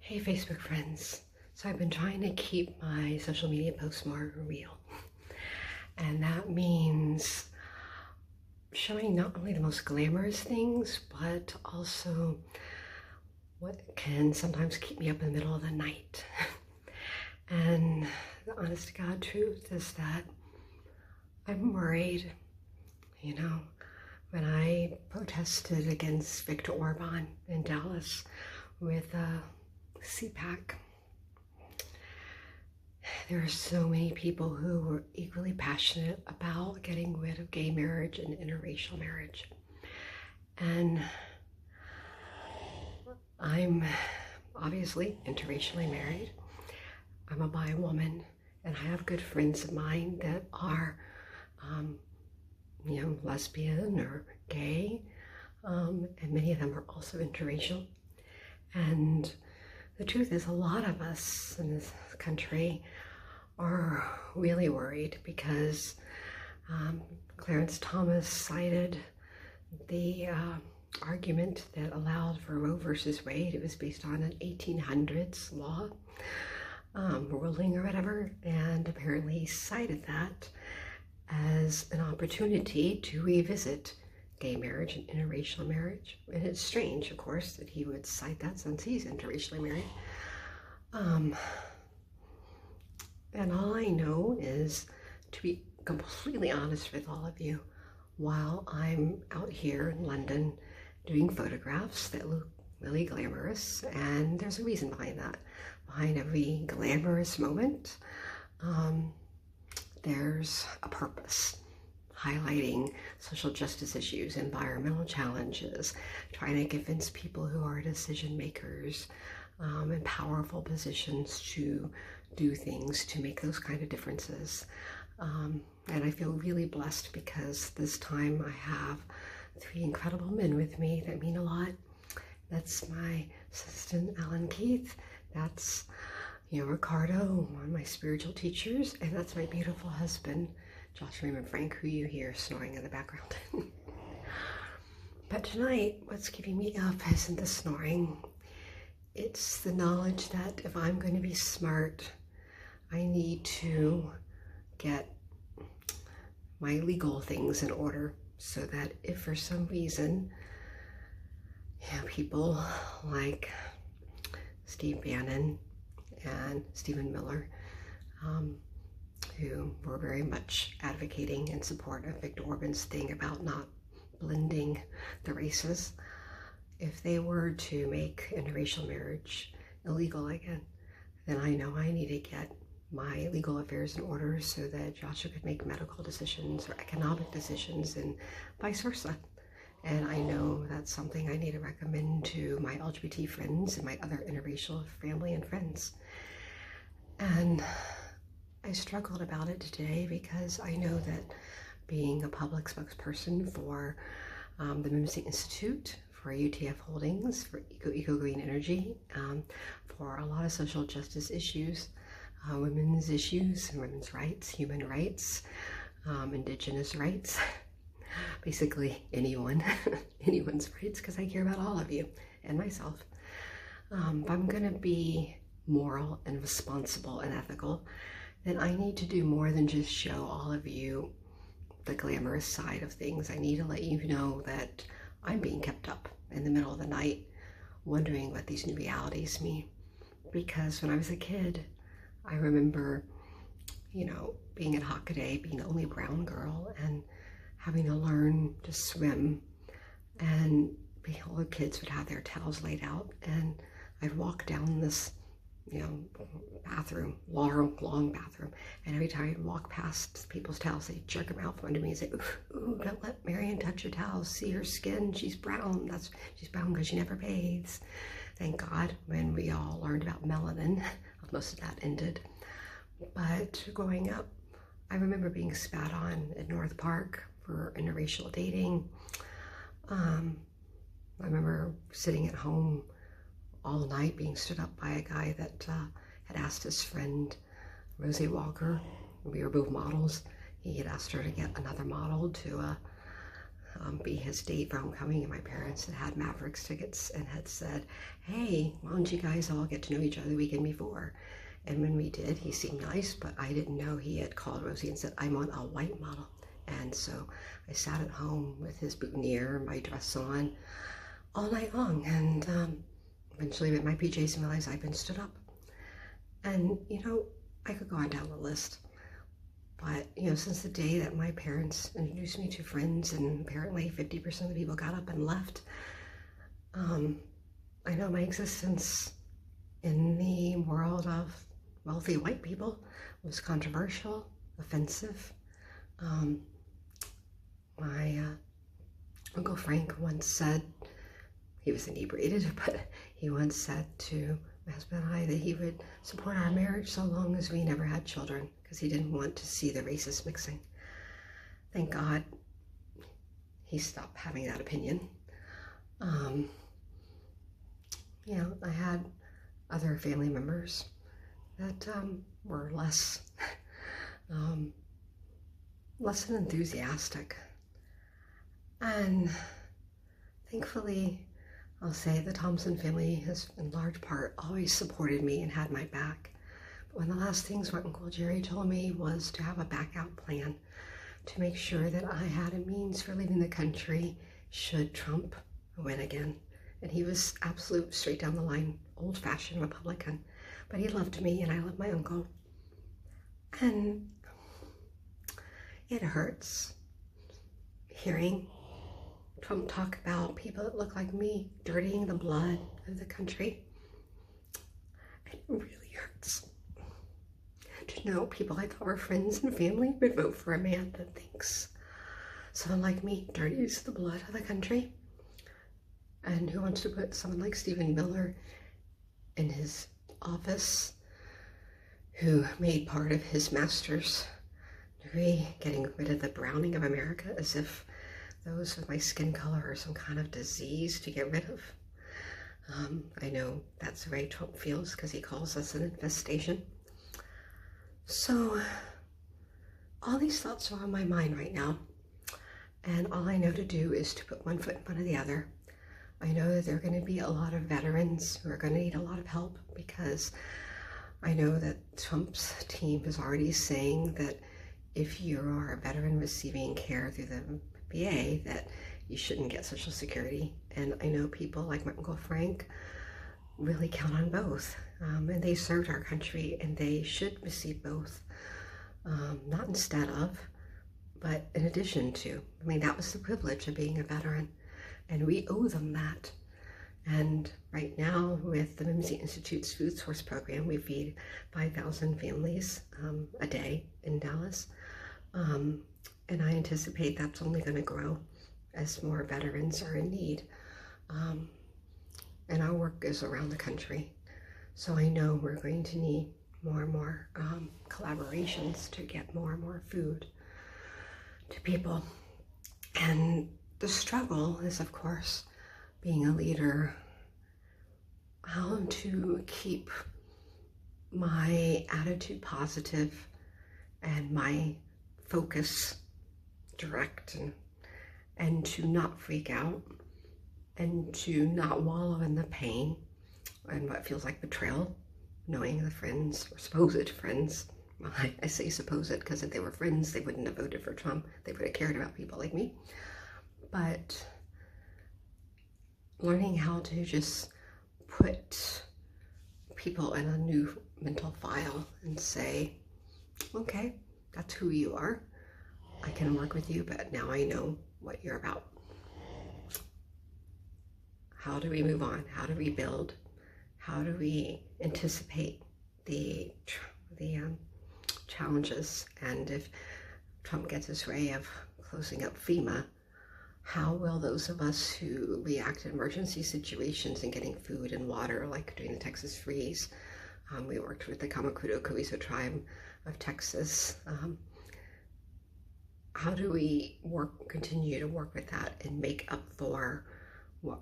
Hey Facebook friends, so I've been trying to keep my social media posts more real, and that means showing not only the most glamorous things but also what can sometimes keep me up in the middle of the night. And the honest to God truth is that I'm worried. When I protested against Viktor Orban in Dallas with CPAC, there are so many people who were equally passionate about getting rid of gay marriage and interracial marriage. And I'm obviously interracially married. I'm a bi woman, and I have good friends of mine that are, lesbian or gay, and many of them are also interracial. And the truth is, a lot of us in this country are really worried because Clarence Thomas cited the argument that allowed for Roe versus Wade. It was based on an 1800s law ruling or whatever, and apparently he cited that as an opportunity to revisit gay marriage and interracial marriage. And it's strange, of course, that he would cite that since he's interracially married. And all I know is, to be completely honest with all of you, while I'm out here in London doing photographs that look really glamorous, and there's a reason behind that. Behind every glamorous moment, there's a purpose. Highlighting social justice issues, environmental challenges, trying to convince people who are decision makers in powerful positions to do things to make those kind of differences. And I feel really blessed because this time I have 3 incredible men with me that mean a lot. That's my assistant, Alan Keith. That's, Ricardo, one of my spiritual teachers. And that's my beautiful husband, Thompson-Frenk, who you hear snoring in the background. But tonight, what's keeping me up isn't the snoring. It's the knowledge that if I'm going to be smart, I need to get my legal things in order so that if for some reason, people like Steve Bannon and Stephen Miller, who were very much advocating in support of Viktor Orban's thing about not blending the races, if they were to make interracial marriage illegal again, then I know I need to get my legal affairs in order so that Joshua could make medical decisions or economic decisions and vice versa. And I know that's something I need to recommend to my LGBT friends and my other interracial family and friends. And I struggled about it today because I know that being a public spokesperson for the Mimsy Institute, for UTF Holdings, for Eco Green Energy, for a lot of social justice issues, women's issues, women's rights, human rights, indigenous rights, basically anyone's rights, because I care about all of you and myself. If I'm going to be moral and responsible and ethical, then I need to do more than just show all of you the glamorous side of things. I need to let you know that I'm being kept up in the middle of the night, wondering what these new realities mean. Because when I was a kid, I remember, being at Hockaday, being the only brown girl, and having to learn to swim. And all the kids would have their towels laid out, and I'd walk down this bathroom, long bathroom, and every time I'd walk past people's towels, they'd jerk them out from under me and say, ooh, don't let Marion touch your towels. See her skin, she's brown. She's brown because she never bathes. Thank God when we all learned about melanin, most of that ended. But growing up, I remember being spat on at North Park for interracial dating. I remember sitting at home all night being stood up by a guy that had asked his friend Rosie Walker, we were both models, he had asked her to get another model to be his date for homecoming, and my parents had Mavericks tickets and had said, hey, why don't you guys all get to know each other the weekend before? And when we did, he seemed nice, but I didn't know he had called Rosie and said, I'm on a white model. And so I sat at home with his boutonniere, my dress on, all night long, and eventually with my PJs and realized I'd been stood up. And, you know, I could go on down the list. But, you know, since the day that my parents introduced me to friends, and apparently 50% of the people got up and left, I know my existence in the world of wealthy white people was controversial, offensive. My Uncle Frank once said, he was inebriated, but he once said to my husband and I that he would support our marriage so long as we never had children, because he didn't want to see the races mixing. Thank God he stopped having that opinion. You know, I had other family members that were less less than enthusiastic. And thankfully, I'll say the Thompson family has, in large part, always supported me and had my back. But one of the last things my Uncle Jerry told me was to have a back-out plan to make sure that I had a means for leaving the country should Trump win again. And he was absolute, straight down the line, old-fashioned Republican. But he loved me, and I loved my uncle. And it hurts hearing Trump talk about people that look like me dirtying the blood of the country. It really hurts to know people I thought were friends and family would vote for a man that thinks someone like me dirties the blood of the country, and who wants to put someone like Stephen Miller in his office, who made part of his master's degree getting rid of the browning of America, as if those with my skin color are some kind of disease to get rid of. I know that's the way Trump feels because he calls us an infestation. So all these thoughts are on my mind right now, and all I know to do is to put one foot in front of the other. I know that there are going to be a lot of veterans who are going to need a lot of help, because I know that Trump's team is already saying that if you are a veteran receiving care through the VA, that you shouldn't get Social Security. And I know people like my Uncle Frank really count on both. And they served our country, and they should receive both. Not instead of, but in addition to. I mean, that was the privilege of being a veteran, and we owe them that. And right now, with the Mimsy Institute's Food Source Program, we feed 5,000 families a day in Dallas. And I anticipate that's only going to grow as more veterans are in need. And our work goes around the country. So I know we're going to need more and more collaborations to get more and more food to people. And the struggle is, of course, being a leader, how to keep my attitude positive and my focus direct, and to not freak out, and to not wallow in the pain and what feels like betrayal, knowing the friends, or supposed friends, well, I say supposed because if they were friends, they wouldn't have voted for Trump. They would have cared about people like me. But learning how to just put people in a new mental file and say, okay, that's who you are. I can work with you, but now I know what you're about. How do we move on? How do we build? How do we anticipate the challenges? And if Trump gets his way of closing up FEMA, how will those of us who react in emergency situations and getting food and water, like during the Texas freeze, we worked with the Kamakudo Coeso tribe of Texas. How do we continue to work with that and make up for what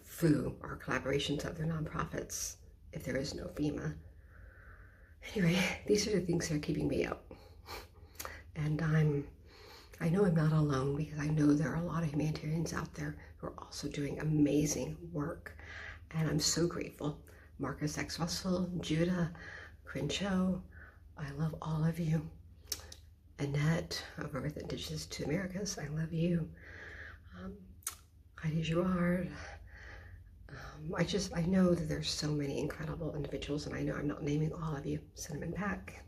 through our collaborations with other nonprofits if there is no FEMA? Anyway, these are the things that are keeping me up. And I'm I know I'm not alone, because I know there are a lot of humanitarians out there who are also doing amazing work. And I'm so grateful. Marcus X. Russell, Judah, Crenshaw, I love all of you. Annette, over with Indigenous to Americas, I love you. Heidi Jouard. I know that there's so many incredible individuals, and I know I'm not naming all of you. Cinnamon Pack.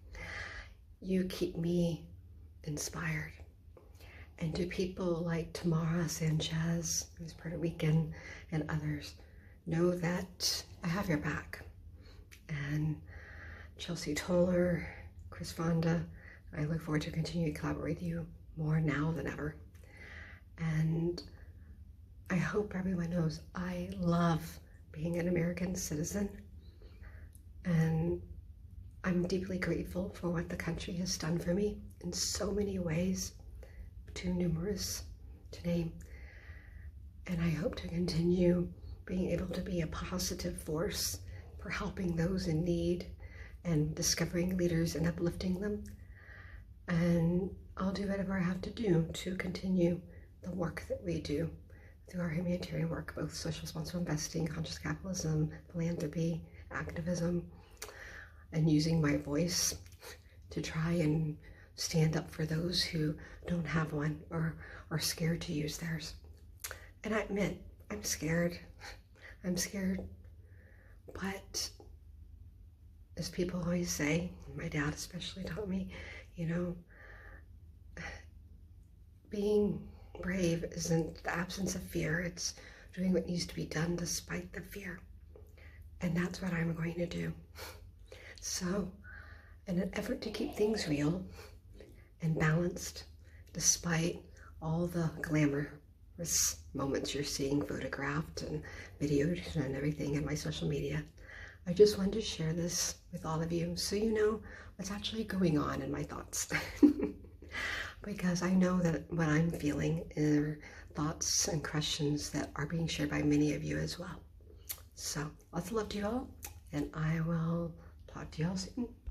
You keep me inspired. And to people like Tamara Sanchez, who's Puerto Rican, and others, know that I have your back. And Chelsea Toller, Chris Fonda, I look forward to continuing to collaborate with you more now than ever. And I hope everyone knows I love being an American citizen. And I'm deeply grateful for what the country has done for me in so many ways, too numerous to name. And I hope to continue being able to be a positive force for helping those in need and discovering leaders and uplifting them. And I'll do whatever I have to do to continue the work that we do through our humanitarian work, both social responsible investing, conscious capitalism, philanthropy, activism, and using my voice to try and stand up for those who don't have one or are scared to use theirs. And I admit, I'm scared. I'm scared. But as people always say, my dad especially taught me, you know, being brave isn't the absence of fear. It's doing what needs to be done despite the fear. And that's what I'm going to do. So, in an effort to keep things real and balanced, despite all the glamorous moments you're seeing photographed and videoed and everything in my social media, I just wanted to share this with all of you so you know what's actually going on in my thoughts. Because I know that what I'm feeling are thoughts and questions that are being shared by many of you as well. So, lots of love to you all, and I will talk to you all soon.